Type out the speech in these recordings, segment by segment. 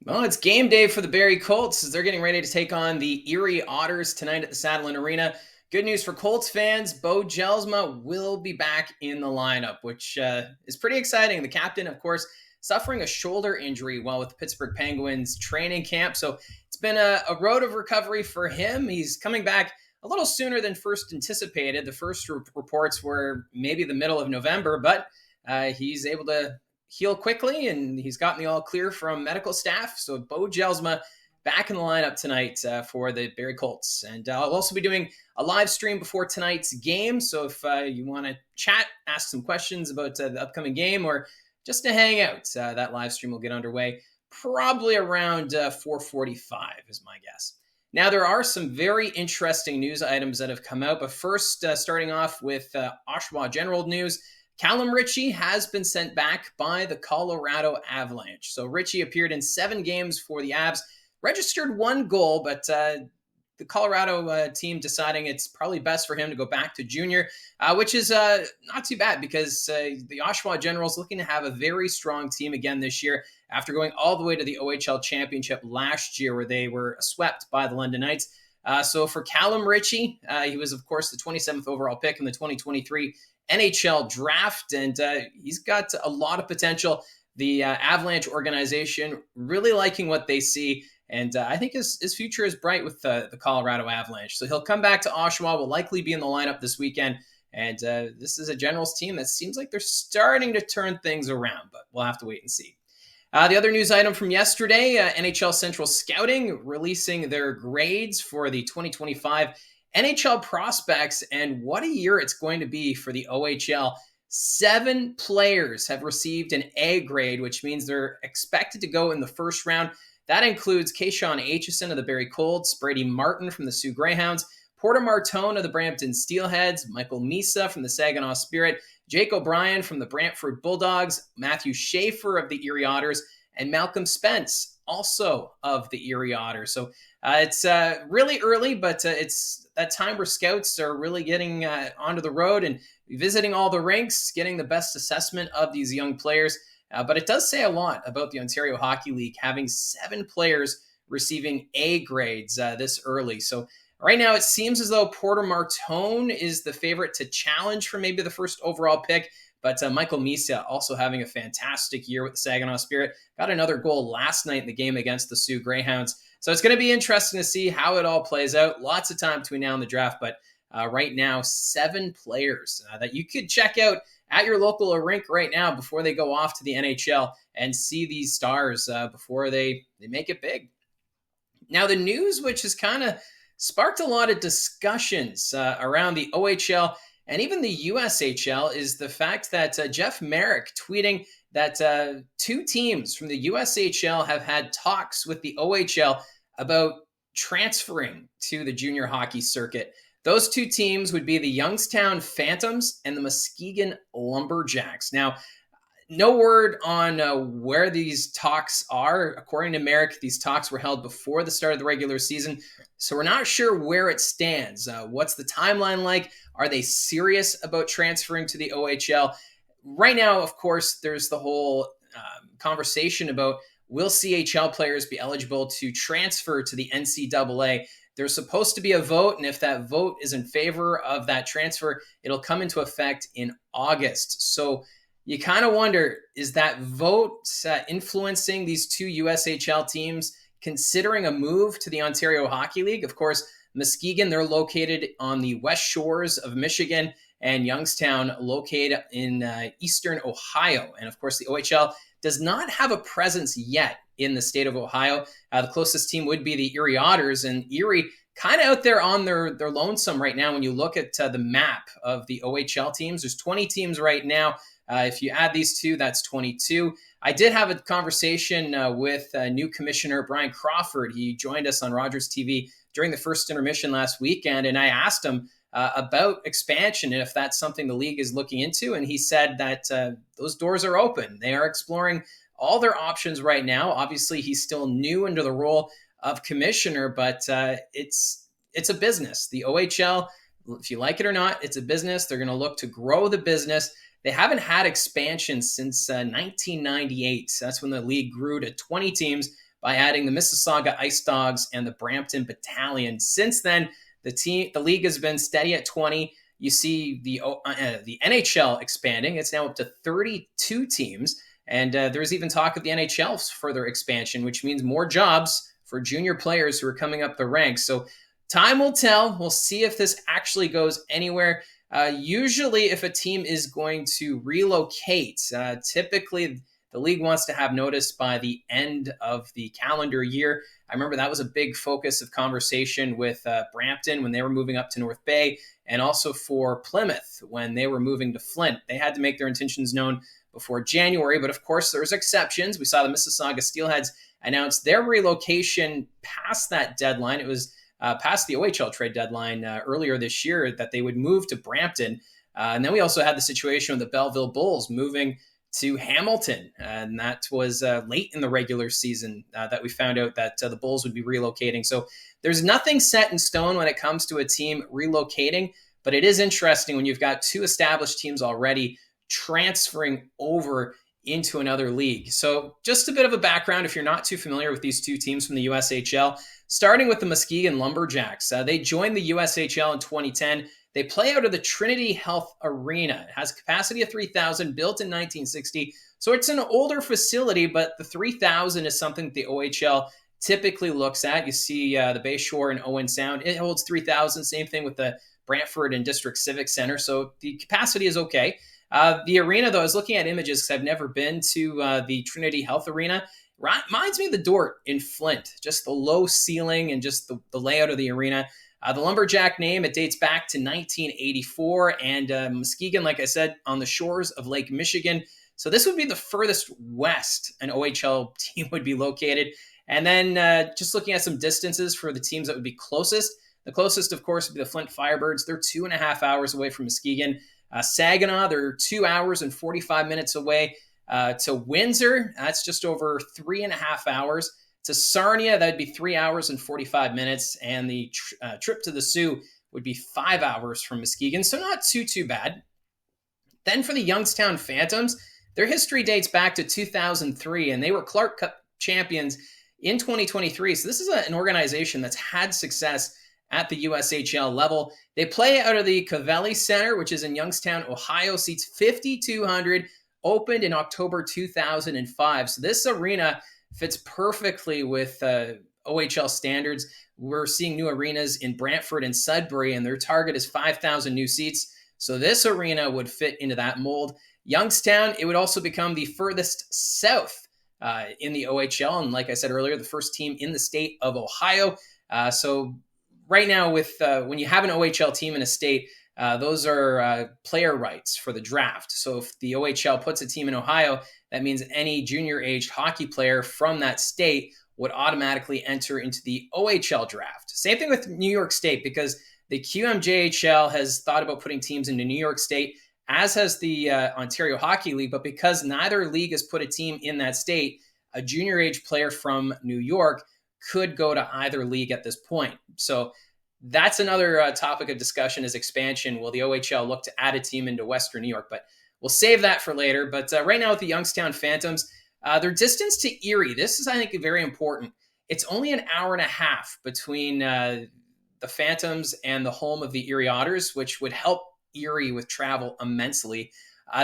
Well, it's game day for the Barrie Colts as they're getting ready to take on the Erie Otters tonight at the Saddleland Arena. Good news for Colts fans, Beau Jelsma will be back in the lineup, which is pretty exciting. The captain, of course, suffering a shoulder injury while with the Pittsburgh Penguins training camp. So it's been a road of recovery for him. He's coming back a little sooner than first anticipated. The first reports were maybe the middle of November, but he's able to heal quickly, and he's gotten the all clear from medical staff. So Beau Jelsma back in the lineup tonight for the Barrie Colts. And I'll also be doing a live stream before tonight's game. So if you want to chat, ask some questions about the upcoming game, or just to hang out, that live stream will get underway probably around 4:45 is my guess. Now, there are some very interesting news items that have come out, but first, starting off with Oshawa General news. Calum Ritchie has been sent back by the Colorado Avalanche. So Ritchie appeared in 7 games for the Avs, registered 1 goal, but the Colorado team deciding it's probably best for him to go back to junior, which is not too bad because the Oshawa Generals looking to have a very strong team again this year after going all the way to the OHL championship last year where they were swept by the London Knights. So for Calum Ritchie, he was, of course, the 27th overall pick in the 2023 NHL draft, and he's got a lot of potential. The Avalanche organization really liking what they see, and I think his future is bright with the Colorado Avalanche. So he'll come back to Oshawa, will likely be in the lineup this weekend, and this is a Generals team that seems like they're starting to turn things around, but we'll have to wait and see. The other news item from yesterday, NHL Central Scouting releasing their grades for the 2025 NHL prospects, and what a year it's going to be for the OHL. 7 players have received an A grade, which means they're expected to go in the first round. That includes Kayshawn Aitchison of the Barrie Colts, Brady Martin from the Sioux Greyhounds, Porter Martone of the Brampton Steelheads, Michael Misa from the Saginaw Spirit, Jake O'Brien from the Brantford Bulldogs, Matthew Schaefer of the Erie Otters, and Malcolm Spence, also of the Erie Otters. So it's really early, but it's that time where scouts are really getting onto the road and visiting all the rinks, getting the best assessment of these young players. But it does say a lot about the Ontario Hockey League having 7 players receiving A grades this early. So right now it seems as though Porter Martone is the favorite to challenge for maybe the first overall pick. But Michael Misa also having a fantastic year with the Saginaw Spirit. Got another goal last night in the game against the Sioux Greyhounds. So it's going to be interesting to see how it all plays out. Lots of time between now and the draft, but right now, 7 players that you could check out at your local rink right now before they go off to the NHL and see these stars before they make it big. Now, the news, which has kind of sparked a lot of discussions around the OHL and even the USHL, is the fact that Jeff Merek tweeting that 2 teams from the USHL have had talks with the OHL about transferring to the junior hockey circuit. Those 2 teams would be the Youngstown Phantoms and the Muskegon Lumberjacks. Now, no word on where these talks are. According to Merek, these talks were held before the start of the regular season, so we're not sure where it stands. What's the timeline like? Are they serious about transferring to the OHL? Right now, of course, there's the whole conversation about will CHL players be eligible to transfer to the NCAA? There's supposed to be a vote, and if that vote is in favor of that transfer, it'll come into effect in August. So you kind of wonder, is that vote influencing these 2 USHL teams considering a move to the Ontario Hockey League? Of course, Muskegon, they're located on the west shores of Michigan, and Youngstown located in eastern Ohio. And of course, the OHL does not have a presence yet in the state of Ohio. The closest team would be the Erie Otters, and Erie kind of out there on their lonesome right now. When you look at the map of the OHL teams, there's 20 teams right now. If you add these 2, that's 22. I did have a conversation with new commissioner Brian Crawford. He joined us on Rogers TV during the first intermission last weekend, and I asked him about expansion and if that's something the league is looking into. And he said that those doors are open. They are exploring all their options right now. Obviously, he's still new into the role of commissioner, but it's a business. The OHL, if you like it or not, it's a business. They're going to look to grow the business. They haven't had expansion since 1998. That's when the league grew to 20 teams by adding the Mississauga Ice Dogs and the Brampton Battalion. Since then, the league has been steady at 20. You see the NHL expanding. It's now up to 32 teams. And there's even talk of the NHL's further expansion, which means more jobs for junior players who are coming up the ranks. So time will tell. We'll see if this actually goes anywhere. Usually, if a team is going to relocate, typically the league wants to have notice by the end of the calendar year. I remember that was a big focus of conversation with Brampton when they were moving up to North Bay, and also for Plymouth when they were moving to Flint. They had to make their intentions known before January, but of course there's exceptions. We saw the Mississauga Steelheads announce their relocation past that deadline. It was past the OHL trade deadline earlier this year that they would move to Brampton. And then we also had the situation with the Belleville Bulls moving to Hamilton. And that was late in the regular season that we found out that the Bulls would be relocating. So there's nothing set in stone when it comes to a team relocating, but it is interesting when you've got two established teams already transferring over into another league. So just a bit of a background if you're not too familiar with these two teams from the USHL, starting with the Muskegon Lumberjacks. They joined the USHL in 2010. They play out of the Trinity Health Arena. It has a capacity of 3,000, built in 1960. So it's an older facility, but the 3,000 is something that the OHL typically looks at. You see the Bayshore and Owen Sound. It holds 3,000. Same thing with the Brantford and District Civic Center. So the capacity is okay. The arena, though, I was looking at images because I've never been to the Trinity Health Arena. Reminds me of the Dort in Flint, just the low ceiling and just the layout of the arena. The Lumberjack name, it dates back to 1984, and Muskegon, like I said, on the shores of Lake Michigan. So this would be the furthest west an OHL team would be located. And then just looking at some distances for the teams that would be closest. The closest, of course, would be the Flint Firebirds. They're 2.5 hours away from Muskegon. Saginaw, they're 2 hours and 45 minutes away. To Windsor, that's just over 3.5 hours. To Sarnia, that'd be 3 hours and 45 minutes. And the trip to the Sioux would be 5 hours from Muskegon. So not too bad. Then for the Youngstown Phantoms, their history dates back to 2003, and they were Clark Cup champions in 2023. So this is an organization that's had success at the USHL level. They play out of the Covelli Center, which is in Youngstown, Ohio, seats 5,200, opened in October 2005. So this arena fits perfectly with OHL standards. We're seeing new arenas in Brantford and Sudbury, and their target is 5,000 new seats. So this arena would fit into that mold. Youngstown, it would also become the furthest south in the OHL. And like I said earlier, the first team in the state of Ohio. So right now, with when you have an OHL team in a state, those are player rights for the draft. So if the OHL puts a team in Ohio, that means any junior-aged hockey player from that state would automatically enter into the OHL draft. Same thing with New York State, because the QMJHL has thought about putting teams into New York State, as has the Ontario Hockey League. But because neither league has put a team in that state, a junior-age player from New York could go to either league at this point. So that's another topic of discussion, is expansion. Will the OHL look to add a team into Western New York? But we'll save that for later. But right now with the Youngstown Phantoms, their distance to Erie, this is, I think, very important. It's only an hour and a half between the Phantoms and the home of the Erie Otters, which would help Erie with travel immensely.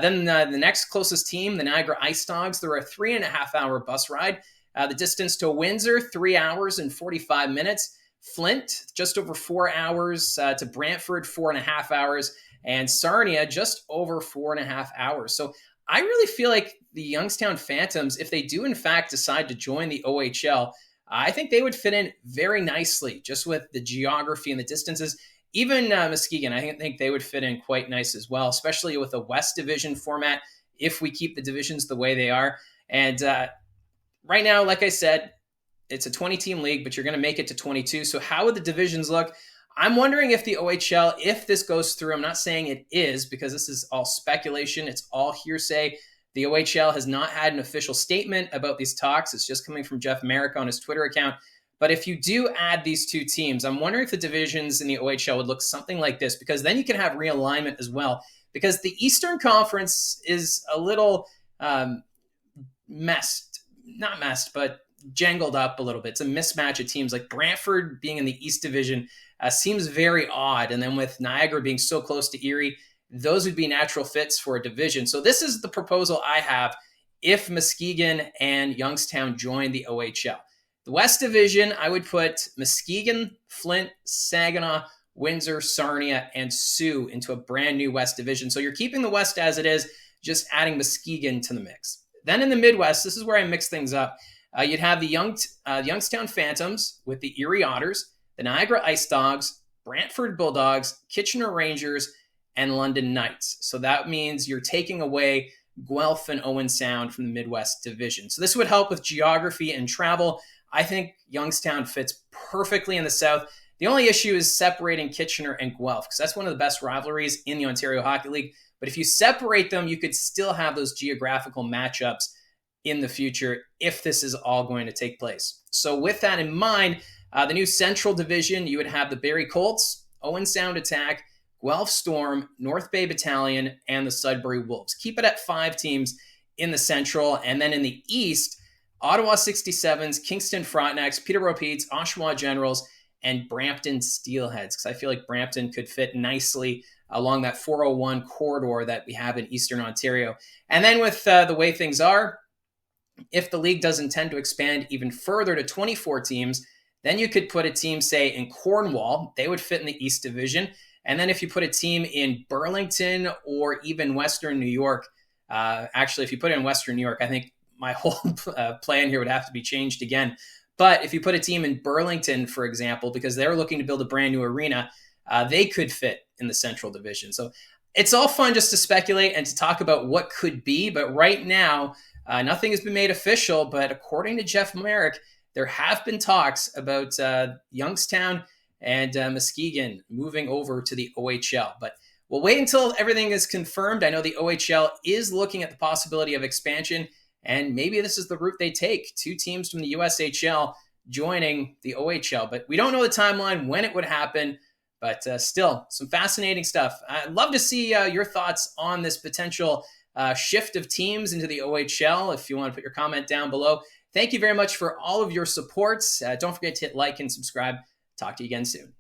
Then the next closest team, the Niagara Ice Dogs, they're a 3.5 hour bus ride. The distance to Windsor, 3 hours and 45 minutes. Flint, just over 4 hours. To Brantford, 4.5 hours. And Sarnia, just over 4.5 hours. So I really feel like the Youngstown Phantoms, if they do in fact decide to join the OHL, I think they would fit in very nicely just with the geography and the distances. Even Muskegon, I think they would fit in quite nice as well, especially with a West Division format if we keep the divisions the way they are. And right now, like I said, it's a 20-team league, but you're going to make it to 22. So how would the divisions look? I'm wondering if the OHL, if this goes through, I'm not saying it is, because this is all speculation. It's all hearsay. The OHL has not had an official statement about these talks. It's just coming from Jeff Merek on his Twitter account. But if you do add these two teams, I'm wondering if the divisions in the OHL would look something like this, because then you can have realignment as well. Because the Eastern Conference is a little not messed, but jangled up a little bit. It's a mismatch of teams. Like Brantford being in the East Division seems very odd. And then with Niagara being so close to Erie, those would be natural fits for a division. So this is the proposal I have if Muskegon and Youngstown join the OHL. The West Division, I would put Muskegon, Flint, Saginaw, Windsor, Sarnia, and Sioux into a brand new West Division. So you're keeping the West as it is, just adding Muskegon to the mix. Then in the Midwest, this is where I mix things up. You'd have the Youngstown Phantoms with the Erie Otters, the Niagara Ice Dogs, Brantford Bulldogs, Kitchener Rangers, and London Knights. So that means you're taking away Guelph and Owen Sound from the Midwest Division. So this would help with geography and travel. I think Youngstown fits perfectly in the South. The only issue is separating Kitchener and Guelph, because that's one of the best rivalries in the Ontario Hockey League. But if you separate them, you could still have those geographical matchups in the future if this is all going to take place. So with that in mind, the new Central Division, you would have the Barrie Colts, Owen Sound Attack, Guelph Storm, North Bay Battalion, and the Sudbury Wolves. Keep it at 5 teams in the Central. And then in the East, Ottawa 67s, Kingston Frontenacs, Peterborough Petes, Oshawa Generals, and Brampton Steelheads, because I feel like Brampton could fit nicely along that 401 corridor that we have in Eastern Ontario. And then with the way things are, if the league does intend to expand even further to 24 teams, then you could put a team, say, in Cornwall. They would fit in the East Division. And then if you put a team in Burlington or even Western New York, actually, if you put it in Western New York, I think my whole plan here would have to be changed again. But if you put a team in Burlington, for example, because they're looking to build a brand new arena, they could fit in the Central Division. So it's all fun just to speculate and to talk about what could be. But right now, nothing has been made official. But according to Jeff Merek, there have been talks about Youngstown and Muskegon moving over to the OHL. But we'll wait until everything is confirmed. I know the OHL is looking at the possibility of expansion, and maybe this is the route they take. 2 teams from the USHL joining the OHL. But we don't know the timeline, when it would happen. But still, some fascinating stuff. I'd love to see your thoughts on this potential shift of teams into the OHL. If you want to put your comment down below. Thank you very much for all of your supports. Don't forget to hit like and subscribe. Talk to you again soon.